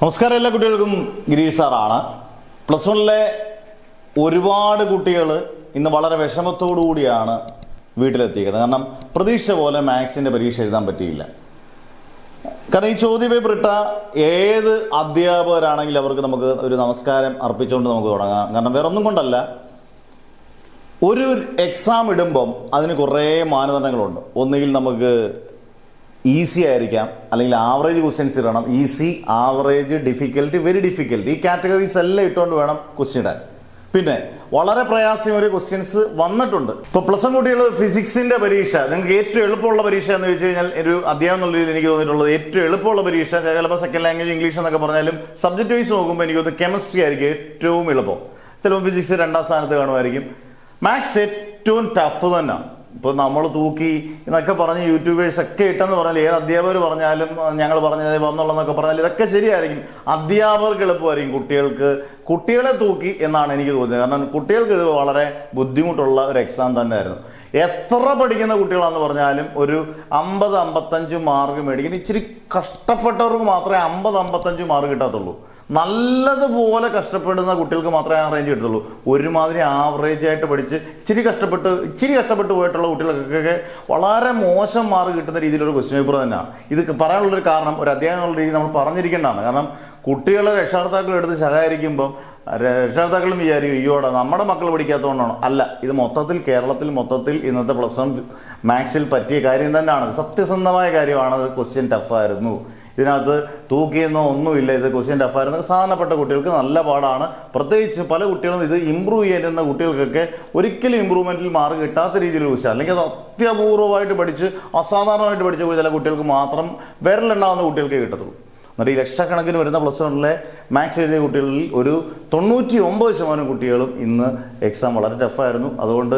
നമസ്കാരം, എല്ലാ കുട്ടികൾക്കും ഗിരീഷ് സാറാണ്. പ്ലസ് വണ്ണിലെ ഒരുപാട് കുട്ടികൾ ഇന്ന് വളരെ വിഷമത്തോടു കൂടിയാണ് വീട്ടിലെത്തിക്കുന്നത്. കാരണം പ്രതീക്ഷ പോലെ മാത്സിൻ്റെ പരീക്ഷ എഴുതാൻ പറ്റിയില്ല. കാരണം ഈ ചോദ്യ പേപ്പർ ഇട്ട ഏത് അധ്യാപകരാണെങ്കിലും അവർക്ക് നമുക്ക് ഒരു നമസ്കാരം അർപ്പിച്ചുകൊണ്ട് നമുക്ക് തുടങ്ങാം. കാരണം വേറൊന്നും കൊണ്ടല്ല, ഒരു എക്സാം ഇടുമ്പം അതിന് കുറേ മാനദണ്ഡങ്ങളുണ്ട്. ഒന്നുകിൽ നമുക്ക് ഈസി ആയിരിക്കാം, അല്ലെങ്കിൽ ആവറേജ് ക്വസ്റ്റ്യൻസ് ഇടണം. Easy, average, difficult, very difficult, ഈ കാറ്റഗറീസ് എല്ലാം ഇട്ടുകൊണ്ട് വേണം ക്വസ്റ്റ്യൻ ഇടാൻ. പിന്നെ വളരെ പ്രയാസമേറിയ ക്വസ്റ്റ്യൻസ് വന്നിട്ടുണ്ട്. ഇപ്പോൾ പ്ലസ് വൺ കുട്ടികൾ ഫിസിക്സിന്റെ പരീക്ഷ നിങ്ങൾക്ക് ഏറ്റവും എളുപ്പമുള്ള പരീക്ഷ എന്ന് ചോദിച്ചു കഴിഞ്ഞാൽ, ഒരു അധ്യായം എന്നുള്ള രീതിയിൽ എനിക്ക് തോന്നിയിട്ടുള്ളത് ഏറ്റവും എളുപ്പമുള്ള പരീക്ഷ ചിലപ്പോൾ സെക്കൻഡ് ലാംഗ്വേജ് ഇംഗ്ലീഷ് എന്നൊക്കെ പറഞ്ഞാലും സബ്ജക്ട് വൈസ് നോക്കുമ്പോൾ എനിക്ക് തോന്നുന്നു കെമിസ്ട്രി ആയിരിക്കും ഏറ്റവും എളുപ്പം. ചിലപ്പോൾ ഫിസിക്സ് രണ്ടാം സ്ഥാനത്ത് കാണുമായിരിക്കും. മാത്സ് ഏറ്റവും ടഫ് തന്നെയാണ്. ഇപ്പോൾ നമ്മൾ തൂക്കി എന്നൊക്കെ പറഞ്ഞ് യൂട്യൂബേഴ്സ് ഒക്കെ ഇട്ടെന്ന് പറഞ്ഞാൽ, ഏത് അധ്യാപകർ പറഞ്ഞാലും ഞങ്ങൾ പറഞ്ഞത് വന്നുള്ളതെന്നൊക്കെ പറഞ്ഞാൽ ഇതൊക്കെ ശരിയായിരിക്കും. അധ്യാപകർക്ക് എളുപ്പമായിരിക്കും, കുട്ടികളെ തൂക്കി എന്നാണ് എനിക്ക് തോന്നുന്നത്. കാരണം കുട്ടികൾക്ക് ഇത് വളരെ ബുദ്ധിമുട്ടുള്ള ഒരു എക്സാം തന്നെയായിരുന്നു. എത്ര പഠിക്കുന്ന കുട്ടികളാന്ന് പറഞ്ഞാലും ഒരു 50-55 മാർക്ക് മേടിക്കുന്ന ഇച്ചിരി കഷ്ടപ്പെട്ടവർക്ക് മാത്രമേ 50-55 മാർക്ക് കിട്ടാത്തുള്ളൂ. നല്ലതുപോലെ കഷ്ടപ്പെടുന്ന കുട്ടികൾക്ക് മാത്രമേ ആ റേഞ്ച് കിട്ടുള്ളൂ. ഒരുമാതിരി ആവറേജ് ആയിട്ട് പഠിച്ച് ഇച്ചിരി കഷ്ടപ്പെട്ട് പോയിട്ടുള്ള കുട്ടികൾക്കൊക്കെ വളരെ മോശം മാർക്ക് കിട്ടുന്ന രീതിയിലൊരു ക്വസ്റ്റ്യൻ പേപ്പർ തന്നെയാണ്. ഇത് പറയാനുള്ളൊരു കാരണം ഒരു അധ്യായം എന്നുള്ള രീതി നമ്മൾ പറഞ്ഞിരിക്കേണ്ടതാണ്. കാരണം കുട്ടികളെ രക്ഷകർത്താക്കൾ എടുത്ത് സഹായിക്കുമ്പം രക്ഷകർത്താക്കളും വിചാരിക്കും അയ്യോടെ നമ്മുടെ മക്കൾ പഠിക്കാത്തതുകൊണ്ടാണോ? അല്ല, ഇത് മൊത്തത്തിൽ കേരളത്തിൽ ഇന്നത്തെ പ്ലസ് വൺ മാത്സിൽ പറ്റിയ കാര്യം തന്നെയാണ്. സത്യസന്ധമായ കാര്യമാണ്. ക്വസ്റ്റ്യൻ ടഫായിരുന്നു, ഇതിനകത്ത് തൂക്കിയെന്നോ ഒന്നുമില്ല. ഇത് ക്വസ്റ്റ്യൻ ടഫായിരുന്നു. സാധാരണപ്പെട്ട കുട്ടികൾക്ക് നല്ല പാടാണ്. പ്രത്യേകിച്ച് പല കുട്ടികളും ഇത് ഇമ്പ്രൂവ് ചെയ്യുന്ന കുട്ടികൾക്കൊക്കെ ഒരിക്കലും ഇമ്പ്രൂവ്മെന്റിൽ മാർക്ക് കിട്ടാത്ത രീതിയിൽ ക്വസ്റ്റ്യൻ, അല്ലെങ്കിൽ അത് അത്യപൂർവമായിട്ട് പഠിച്ച് അസാധാരണമായിട്ട് പഠിച്ച ചില കുട്ടികൾക്ക് മാത്രം വിരലുണ്ടാവുന്ന കുട്ടികൾക്കേ കിട്ടത്തുള്ളൂ. എന്നിട്ട് ഈ ലക്ഷക്കണക്കിന് വരുന്ന പ്ലസ് വണ്ണിലെ മാത്സ് എഴുതിയ കുട്ടികളിൽ ഒരു 99% കുട്ടികളും ഇന്ന് എക്സാം വളരെ ടഫായിരുന്നു. അതുകൊണ്ട്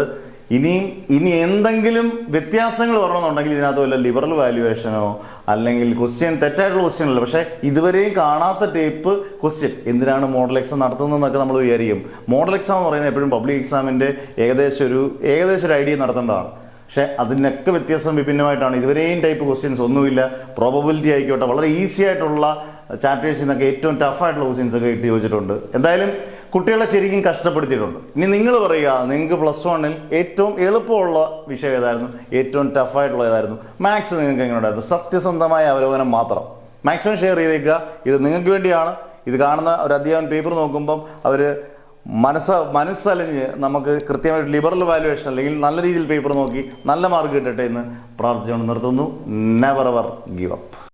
ഇനി എന്തെങ്കിലും വ്യത്യാസങ്ങൾ വരണമെന്നുണ്ടെങ്കിൽ ഇതിനകത്ത് വല്ല ലിബറൽ വാല്യുവേഷനോ അല്ലെങ്കിൽ തെറ്റായിട്ടുള്ള ക്വസ്റ്റ്യൻ അല്ല, പക്ഷേ ഇതുവരെയും കാണാത്ത ടൈപ്പ് ക്വസ്റ്റ്യൻ. എന്തിനാണ് മോഡൽ എക്സാം നടത്തുന്നതെന്നൊക്കെ നമ്മൾ വിചാരിക്കും. മോഡൽ എക്സാം എന്ന് പറയുന്നത് എപ്പോഴും പബ്ലിക് എക്സാമിന്റെ ഏകദേശം ഒരു ഐഡിയ നടത്തേണ്ടതാണ്. പക്ഷെ അതിനൊക്കെ വ്യത്യാസം വിഭിന്നമായിട്ടാണ്. ഇതുവരെയും ടൈപ്പ് ക്വസ്റ്റ്യൻസ് ഒന്നുമില്ല. പ്രോബബിലിറ്റി ആയിക്കോട്ടെ, വളരെ ഈസി ആയിട്ടുള്ള ചാപ്റ്റേഴ്സിൽ നിന്നൊക്കെ ഏറ്റവും ടഫായിട്ടുള്ള ക്വസ്റ്റ്യൻസ് ഒക്കെ ഇട്ട് ചോദിച്ചിട്ടുണ്ട്. എന്തായാലും കുട്ടികളെ ശരിക്കും കഷ്ടപ്പെടുത്തിയിട്ടുണ്ട്. ഇനി നിങ്ങൾ പറയുക, നിങ്ങൾക്ക് പ്ലസ് വണ്ണിൽ ഏറ്റവും എളുപ്പമുള്ള വിഷയം ഏതായിരുന്നു, ഏറ്റവും ടഫായിട്ടുള്ള ഏതായിരുന്നു, മാത്സ് നിങ്ങൾക്ക് എങ്ങനെ ഉണ്ടായിരുന്നു? സത്യസന്ധമായ അവലോകനം മാത്രം മാക്സിമം ഷെയർ ചെയ്തേക്കുക. ഇത് നിങ്ങൾക്ക് വേണ്ടിയാണ്. ഇത് കാണുന്ന ഒരു അധ്യാപകൻ പേപ്പർ നോക്കുമ്പം അവർ മനസ്സലിഞ്ഞ് നമുക്ക് കൃത്യമായിട്ട് ലിബറൽ വാല്യുവേഷൻ അല്ലെങ്കിൽ നല്ല രീതിയിൽ പേപ്പർ നോക്കി നല്ല മാർക്ക് കിട്ടട്ടെ എന്ന് പ്രാർത്ഥിച്ചുകൊണ്ട് നിർത്തുന്നു. Never ever give up.